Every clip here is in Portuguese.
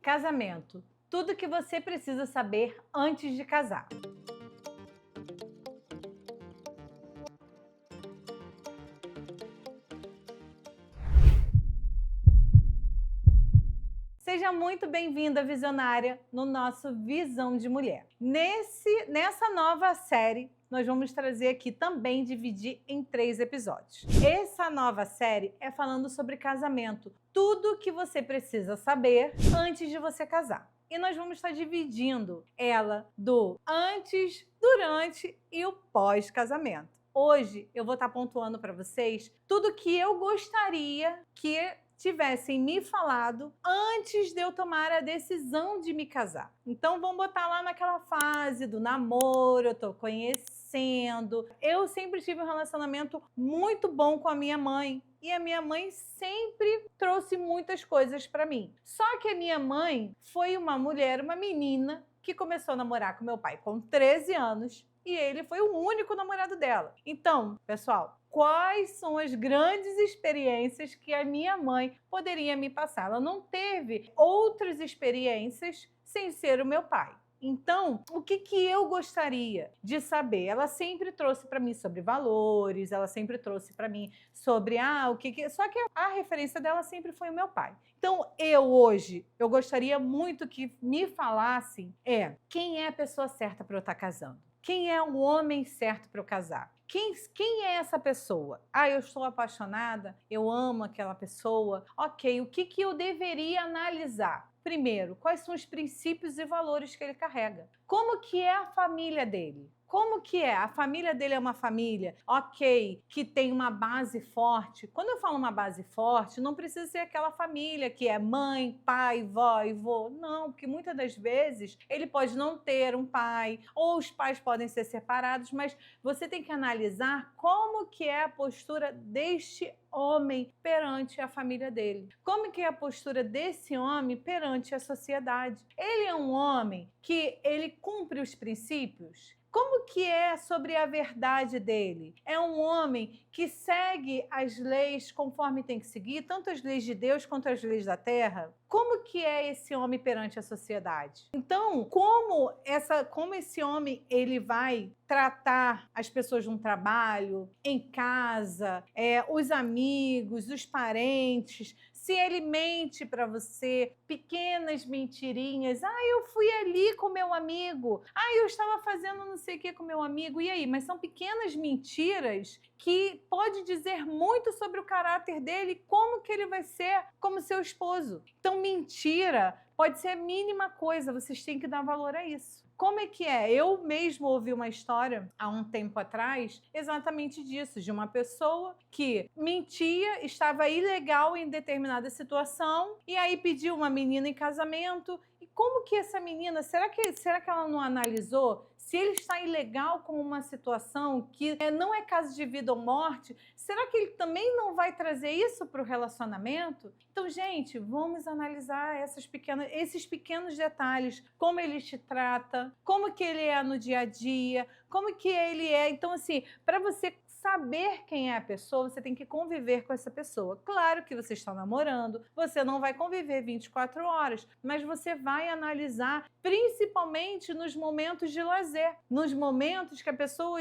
Casamento. Tudo que você precisa saber antes de casar. Seja muito bem-vinda, visionária, no nosso Visão de Mulher. Nessa nova série, nós vamos trazer aqui também, dividir em 3 episódios. Essa nova série é falando sobre casamento. Tudo que você precisa saber antes de você casar. E nós vamos estar dividindo ela do antes, durante e o pós-casamento. Hoje eu vou estar pontuando para vocês tudo que eu gostaria que tivessem me falado antes de eu tomar a decisão de me casar. Então vamos botar lá naquela fase do namoro, eu tô conhecendo. Eu sempre tive um relacionamento muito bom com a minha mãe. E a minha mãe sempre trouxe muitas coisas para mim. Só que a minha mãe foi uma mulher, uma menina, que começou a namorar com meu pai com 13 anos. E ele foi o único namorado dela. Então, pessoal, quais são as grandes experiências que a minha mãe poderia me passar? Ela não teve outras experiências sem ser o meu pai. Então, o que eu gostaria de saber? Ela sempre trouxe para mim sobre valores, ela sempre trouxe para mim sobre Só que a referência dela sempre foi o meu pai. Então, eu gostaria muito que me falassem quem é a pessoa certa para eu estar casando? Quem é o homem certo para eu casar? Quem é essa pessoa? Eu estou apaixonada, eu amo aquela pessoa. Ok, o que eu deveria analisar? Primeiro, quais são os princípios e valores que ele carrega? Como que é a família dele? Como que é? A família dele é uma família, ok, que tem uma base forte. Quando eu falo uma base forte, não precisa ser aquela família que é mãe, pai, vó e vô. Não, porque muitas das vezes ele pode não ter um pai, ou os pais podem ser separados, mas você tem que analisar como que é a postura deste homem perante a família dele. Como que é a postura desse homem perante a sociedade? Ele é um homem que ele cumpre os princípios? Como que é sobre a verdade dele? É um homem que segue as leis conforme tem que seguir, tanto as leis de Deus quanto as leis da terra? Como que é esse homem perante a sociedade? Então, como esse homem ele vai tratar as pessoas no trabalho, em casa, os amigos, os parentes? Se ele mente para você, pequenas mentirinhas. Eu fui ali com meu amigo. Eu estava fazendo não sei o que com meu amigo. E aí? Mas são pequenas mentiras que pode dizer muito sobre o caráter dele, como que ele vai ser como seu esposo. Então, mentira pode ser a mínima coisa, vocês têm que dar valor a isso. Como é que é? Eu mesmo ouvi uma história há um tempo atrás exatamente disso, de uma pessoa que mentia, estava ilegal em determinada situação e aí pediu uma menina em casamento. E como que essa menina, será que ela não analisou se ele está ilegal com uma situação que não é caso de vida ou morte? Será que ele também não vai trazer isso para o relacionamento? Então, gente, vamos analisar esses pequenos detalhes, como ele te trata, como que ele é no dia a dia, como que ele é. Então, assim, para você saber quem é a pessoa, você tem que conviver com essa pessoa. Claro que você está namorando, você não vai conviver 24 horas, mas você vai analisar principalmente nos momentos de lazer, nos momentos que a pessoa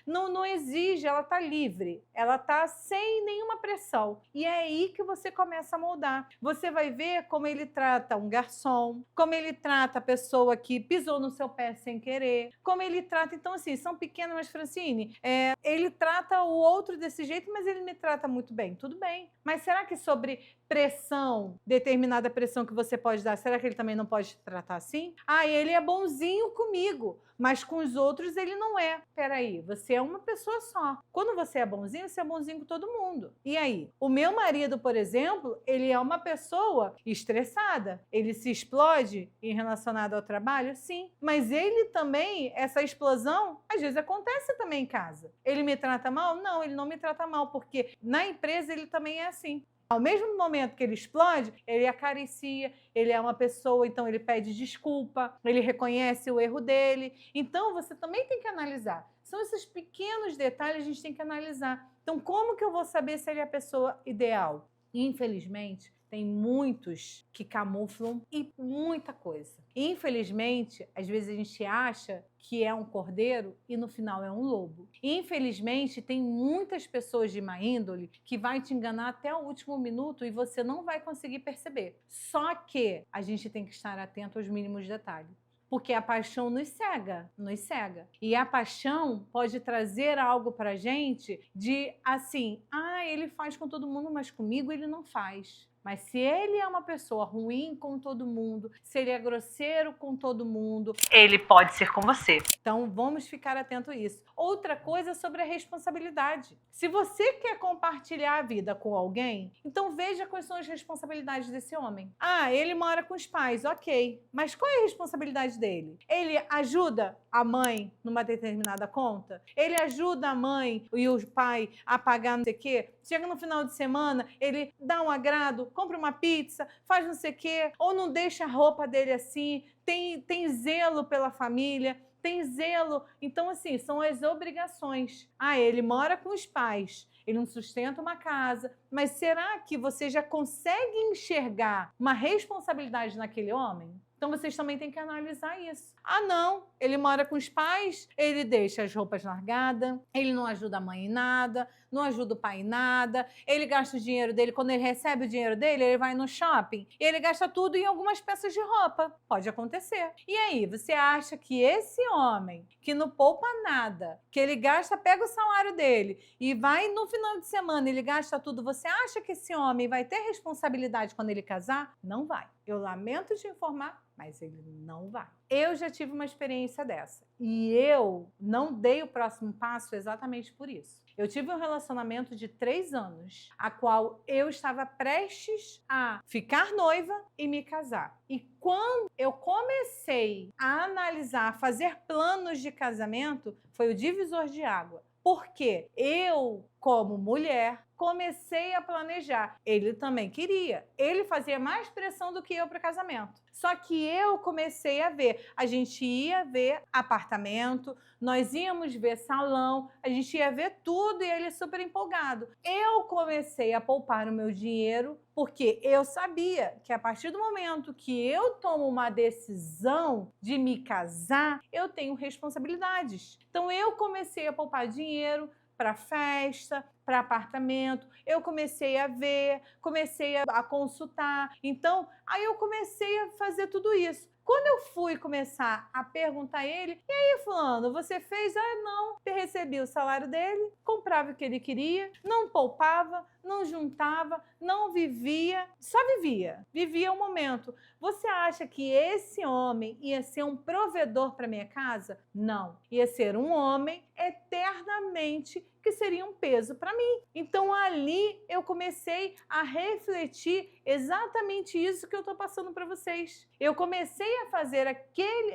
não exige, ela está livre, ela está sem nenhuma pressão. E é aí que você começa a moldar. Você vai ver como ele trata um garçom, como ele trata a pessoa que pisou no seu pé sem querer, como ele trata. Então, assim, são pequenas, mas Francine, ele trata o outro desse jeito, mas ele me trata muito bem. Tudo bem. Mas será que sobre pressão, determinada pressão que você pode dar, será que ele também não pode te tratar assim? Ele é bonzinho comigo, mas com os outros ele não é. Peraí, você é uma pessoa só. Quando você é bonzinho com todo mundo. E aí? O meu marido, por exemplo, ele é uma pessoa estressada. Ele se explode em relacionado ao trabalho? Sim. Mas ele também, essa explosão, às vezes acontece também em casa. Ele me trata mal? Não, ele não me trata mal, porque na empresa ele também é assim. Ao mesmo momento que ele explode, ele acaricia, ele é uma pessoa, então ele pede desculpa, ele reconhece o erro dele. Então, você também tem que analisar. São esses pequenos detalhes que a gente tem que analisar. Então, como que eu vou saber se ele é a pessoa ideal? Infelizmente, tem muitos que camuflam e muita coisa. Infelizmente, às vezes a gente acha que é um cordeiro e no final é um lobo. Infelizmente, tem muitas pessoas de má índole que vai te enganar até o último minuto e você não vai conseguir perceber. Só que a gente tem que estar atento aos mínimos detalhes. Porque a paixão nos cega, nos cega. E a paixão pode trazer algo pra gente de assim, ele faz com todo mundo, mas comigo ele não faz. Mas se ele é uma pessoa ruim com todo mundo, se ele é grosseiro com todo mundo, ele pode ser com você. Então vamos ficar atento a isso. Outra coisa sobre a responsabilidade. Se você quer compartilhar a vida com alguém, então veja quais são as responsabilidades desse homem. Ele mora com os pais, ok. Mas qual é a responsabilidade dele? Ele ajuda a mãe numa determinada conta? Ele ajuda a mãe e o pai a pagar não sei o quê? Chega no final de semana, ele dá um agrado, compra uma pizza, faz não sei o quê, ou não deixa a roupa dele assim, tem zelo pela família, tem zelo. Então, assim, são as obrigações. Ele mora com os pais, ele não sustenta uma casa, mas será que você já consegue enxergar uma responsabilidade naquele homem? Então, vocês também têm que analisar isso. Não, ele mora com os pais, ele deixa as roupas largadas, ele não ajuda a mãe em nada, não ajuda o pai em nada, ele gasta o dinheiro dele, quando ele recebe o dinheiro dele, ele vai no shopping e ele gasta tudo em algumas peças de roupa. Pode acontecer. E aí, você acha que esse homem, que não poupa nada, que ele gasta, pega o salário dele e vai no final de semana, ele gasta tudo, você acha que esse homem vai ter responsabilidade quando ele casar? Não vai. Eu lamento te informar, mas ele não vai. Eu já tive uma experiência dessa e eu não dei o próximo passo exatamente por isso. Eu tive um relacionamento de 3 anos, a qual eu estava prestes a ficar noiva e me casar. E quando eu comecei a analisar, a fazer planos de casamento, foi o divisor de água. Porque eu, como mulher, comecei a planejar. Ele também queria. Ele fazia mais pressão do que eu para o casamento. Só que eu comecei a ver. A gente ia ver apartamento, nós íamos ver salão, a gente ia ver tudo e ele super empolgado. Eu comecei a poupar o meu dinheiro porque eu sabia que a partir do momento que eu tomo uma decisão de me casar, eu tenho responsabilidades. Então eu comecei a poupar dinheiro para festa, para apartamento, eu comecei a ver, comecei a consultar. Então, aí eu comecei a fazer tudo isso. Quando eu fui começar a perguntar a ele, e aí, fulano, você fez? Não. Eu recebi o salário dele, comprava o que ele queria, não poupava, não juntava, não vivia, só vivia. Vivia o momento. Você acha que esse homem ia ser um provedor para minha casa? Não. Ia ser um homem eternamente que seria um peso para mim. Então, ali eu comecei a refletir exatamente isso que eu estou passando para vocês. Eu comecei a fazer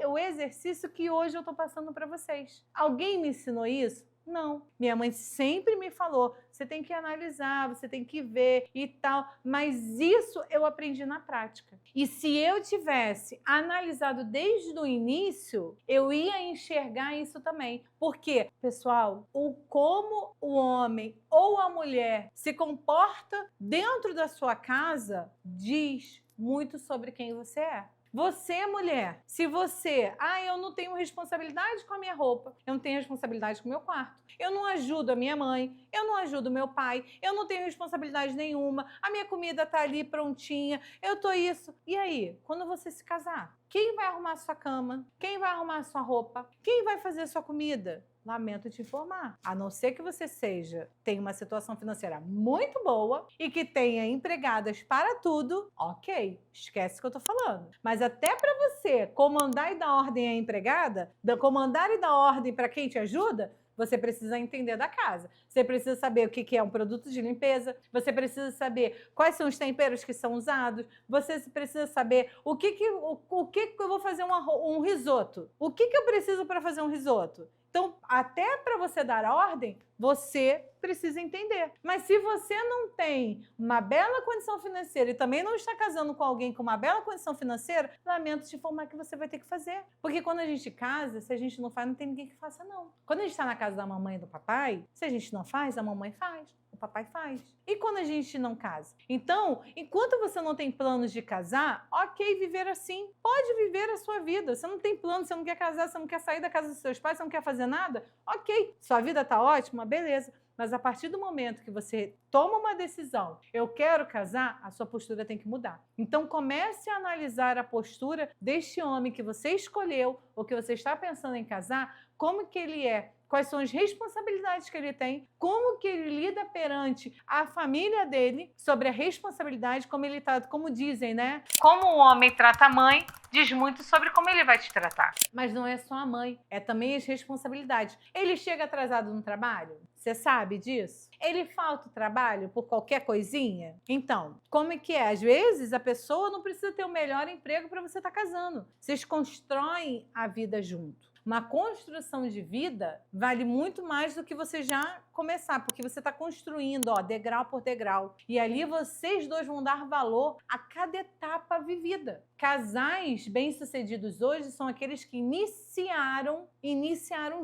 o exercício que hoje eu estou passando para vocês. Alguém me ensinou isso? Não. Minha mãe sempre me falou, você tem que analisar, você tem que ver e tal, mas isso eu aprendi na prática. E se eu tivesse analisado desde o início, eu ia enxergar isso também. Porque, pessoal, como o homem ou a mulher se comporta dentro da sua casa diz muito sobre quem você é. Você, mulher, se você... eu não tenho responsabilidade com a minha roupa, eu não tenho responsabilidade com o meu quarto, eu não ajudo a minha mãe, eu não ajudo o meu pai, eu não tenho responsabilidade nenhuma, a minha comida tá ali prontinha, eu tô isso. E aí, quando você se casar, quem vai arrumar a sua cama? Quem vai arrumar a sua roupa? Quem vai fazer a sua comida? Lamento te informar. A não ser que você tenha uma situação financeira muito boa e que tenha empregadas para tudo, ok, esquece o que eu tô falando. Mas até para você comandar e dar ordem à empregada, comandar e dar ordem para quem te ajuda, você precisa entender da casa. Você precisa saber o que é um produto de limpeza, você precisa saber quais são os temperos que são usados, você precisa saber o que eu vou fazer um risoto. O que eu preciso para fazer um risoto? Então, até para você dar ordem, você precisa entender. Mas se você não tem uma bela condição financeira e também não está casando com alguém com uma bela condição financeira, lamento te informar que você vai ter que fazer. Porque quando a gente casa, se a gente não faz, não tem ninguém que faça, não. Quando a gente está na casa da mamãe e do papai, se a gente não faz, a mamãe faz. O papai faz. E quando a gente não casa? Então, enquanto você não tem planos de casar, ok viver assim. Pode viver a sua vida. Você não tem plano, você não quer casar, você não quer sair da casa dos seus pais, você não quer fazer nada? Ok. Sua vida tá ótima? Beleza. Mas a partir do momento que você toma uma decisão, eu quero casar, a sua postura tem que mudar. Então comece a analisar a postura deste homem que você escolheu ou que você está pensando em casar, como que ele é, quais são as responsabilidades que ele tem, como que ele lida perante a família dele, sobre a responsabilidade, como ele trata, como dizem, né? Como o homem trata a mãe, diz muito sobre como ele vai te tratar. Mas não é só a mãe, é também as responsabilidades. Ele chega atrasado no trabalho? Você sabe disso? Ele falta o trabalho por qualquer coisinha? Então, como é que é? Às vezes a pessoa não precisa ter o melhor emprego para você estar casando. Vocês constroem a vida junto. Uma construção de vida vale muito mais do que você já começar, porque você está construindo, ó, degrau por degrau. E ali vocês dois vão dar valor a cada etapa vivida. Casais bem-sucedidos hoje são aqueles que iniciaram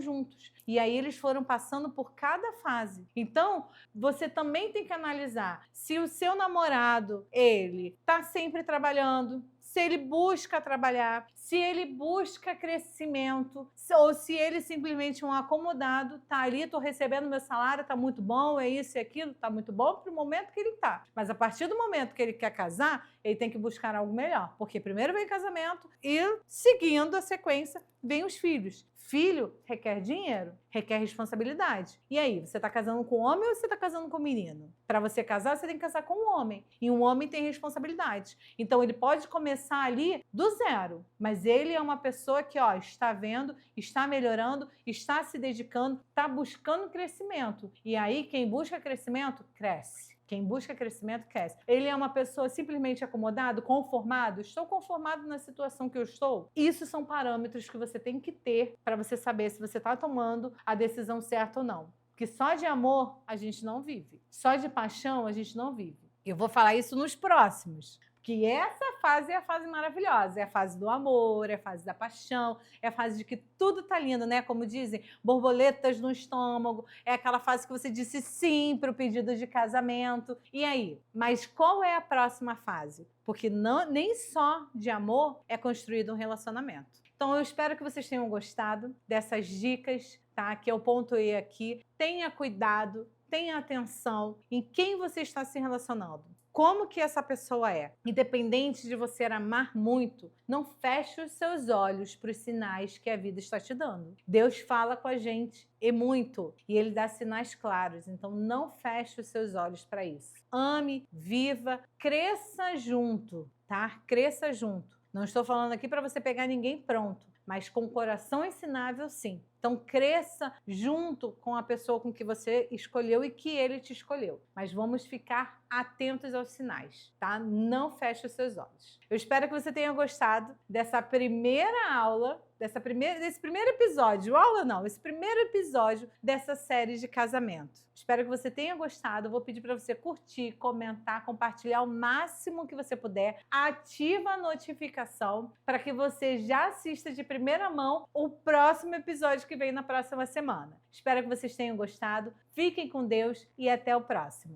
juntos. E aí eles foram passando por cada fase. Então, você também tem que analisar se o seu namorado, ele está sempre trabalhando, se ele busca trabalhar, se ele busca crescimento, ou se ele simplesmente é um acomodado, tá ali, estou recebendo meu salário, tá muito bom, é isso e aquilo, tá muito bom para o momento que ele tá. Mas a partir do momento que ele quer casar, ele tem que buscar algo melhor, porque primeiro vem o casamento e, seguindo a sequência, vem os filhos. Filho requer dinheiro, requer responsabilidade. E aí, você está casando com homem ou você está casando com menino? Para você casar, você tem que casar com um homem. E um homem tem responsabilidade. Então, ele pode começar ali do zero. Mas ele é uma pessoa que, ó, está vendo, está melhorando, está se dedicando, está buscando crescimento. E aí, quem busca crescimento, cresce. Quem busca crescimento, cresce. Ele é uma pessoa simplesmente acomodado, conformado? Estou conformado na situação que eu estou? Isso são parâmetros que você tem que ter para você saber se você está tomando a decisão certa ou não. Porque só de amor a gente não vive. Só de paixão a gente não vive. Eu vou falar isso nos próximos. Que essa fase é a fase maravilhosa, é a fase do amor, é a fase da paixão, é a fase de que tudo tá lindo, né? Como dizem, borboletas no estômago, é aquela fase que você disse sim para o pedido de casamento. E aí? Mas qual é a próxima fase? Porque nem só de amor é construído um relacionamento. Então eu espero que vocês tenham gostado dessas dicas, tá? Que eu pontuei aqui. Tenha cuidado, tenha atenção em quem você está se relacionando. Como que essa pessoa é? Independente de você amar muito, não feche os seus olhos para os sinais que a vida está te dando. Deus fala com a gente e muito, e Ele dá sinais claros, então não feche os seus olhos para isso. Ame, viva, cresça junto, tá? Cresça junto. Não estou falando aqui para você pegar ninguém pronto, mas com coração ensinável, sim. Então, cresça junto com a pessoa com que você escolheu e que ele te escolheu. Mas vamos ficar atentos aos sinais, tá? Não feche os seus olhos. Eu espero que você tenha gostado dessa primeira aula, desse primeiro episódio. Aula não, esse primeiro episódio dessa série de casamento. Espero que você tenha gostado. Eu vou pedir para você curtir, comentar, compartilhar o máximo que você puder. Ativa a notificação para que você já assista de primeira mão o próximo episódio que vem na próxima semana. Espero que vocês tenham gostado. Fiquem com Deus e até o próximo.